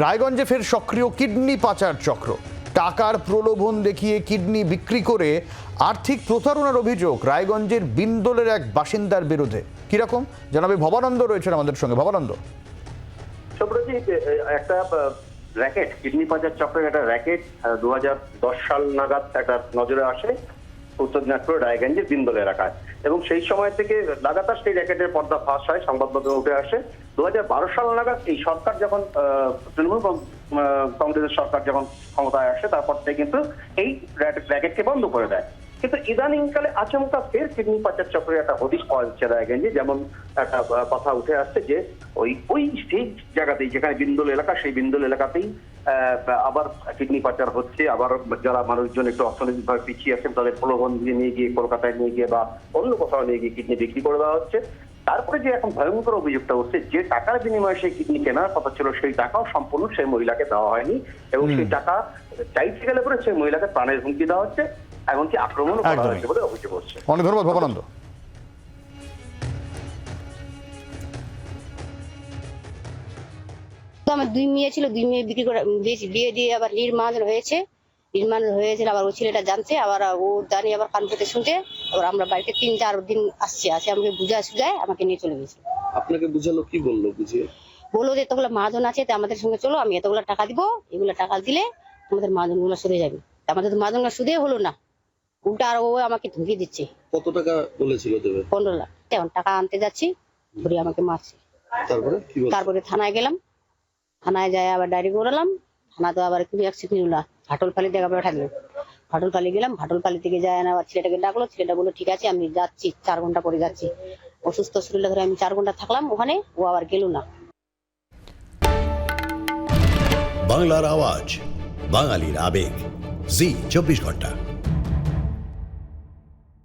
রায়গঞ্জে ফের সক্রিয় কিডনি পাচার চক্র। টাকার প্রলোভন দেখিয়ে কিডনি বিক্রি করে আর্থিক প্রতারণার অভিযোগ রায়গঞ্জের বিন্দলের এক বাসিন্দার বিরুদ্ধে। কিরকম জানাবে ভবানন্দ রয়েছেন আমাদের সঙ্গে। ভবানন্দ, সম্প্রতি একটা র্যাকেট, কিডনি পাচার চক্রের একটা র্যাকেট 2010 সাল নাগাদ একটা নজরে আসে উত্তর দিনাজপুর রায়গঞ্জের বিন্দল এলাকায়, এবং সেই সময় থেকে লাগাতার সেই র্যাকেটের পর্দা ফাঁস হয়, সংবাদপত্রে উঠে আসে। 2012 সাল নাগাদ এই সরকার যখন তৃণমূল কংগ্রেসের সরকার যখন ক্ষমতায় আসে, তারপর থেকে কিন্তু এই র্যাকেটকে বন্ধ করে দেয়। কিন্তু ইদানিংকালে আচমকা ফের কিডনি পাচার চক্রের একটা হদিশ পাওয়া যাচ্ছে রায়গঞ্জে। যেমন একটা কথা উঠে আসছে যে ওই সেই জায়গাতেই, যেখানে বিন্দল এলাকা, সেই বিন্দল এলাকাতেই আবার কিডনি পাচার হচ্ছে। আবার যারা মানুষজন একটু অর্থনৈতিকভাবে পিছিয়ে আছেন তাদের প্রলোভন দিয়ে নিয়ে গিয়ে কলকাতায় নিয়ে গিয়ে বা অন্য কোথাও নিয়ে গিয়ে কিডনি বিক্রি করে দেওয়া হচ্ছে। তারপরে যে এখন ভয়ঙ্কর অভিযোগটা উঠছে, যে টাকার বিনিময়ে সেই কিডনি কেনার কথা ছিল, সেই টাকাও সম্পূর্ণ সেই মহিলাকে দেওয়া হয়নি, এবং সেই টাকা চাইতে গেলে পরে সেই মহিলাকে প্রাণের হুমকি দেওয়া হচ্ছে, এমনকি আক্রমণ করা হয়েছে বলে অভিযোগ হচ্ছে। অনেক ধন্যবাদ ভবানন্দ। আমার দুই মেয়ে ছিল, দুই মেয়ে বিক্রি করে বিয়ে দিয়ে আবার নির্মাণ হয়েছে আবার ওই ছেলেটা জানছে, আবার ও জানি আবার কান পেতে শুনছে। আবার আমরা বাড়িতে 3-4 দিন আসছে আমাকে সুজায় আমাকে নিয়ে চলে গেছে। আপনাকে বুঝালো, কি বললো? বুঝিয়ে বললো যে এতগুলো মাজন আছে, আমাদের সঙ্গে চলো, আমি এতগুলো টাকা দিব, এগুলো টাকা দিলে তোমাদের মাজন গুলো সুদে যাবে। আমাদের তো মাজন সুদে হলো না, উল্টা আর ও আমাকে ধুকিয়ে দিচ্ছে। কত টাকা বলেছিল দেবে? 15 লাখ। এখন টাকা আনতে যাচ্ছি, ধরে আমাকে মারছে। তারপরে থানায় গেলাম, থানায় যায় আবার ডায়েরি করালাম। থানা তো আবার একটু ভাটলপালি থেকে আবার থাকবে। ভাটলপালি গেলাম, ভাটলপালি থেকে যায় না, আবার ছেলেটাকে ডাকলো। ছেলেটা বললো ঠিক আছে আমি যাচ্ছি, 4 ঘন্টা পরে যাচ্ছি। অসুস্থ শরীরে ধরে আমি 4 ঘন্টা থাকলাম ওখানে, ও আবার গেল না। বাংলার আওয়াজ, বাঙালির আবেগ, জি 24 ঘন্টা।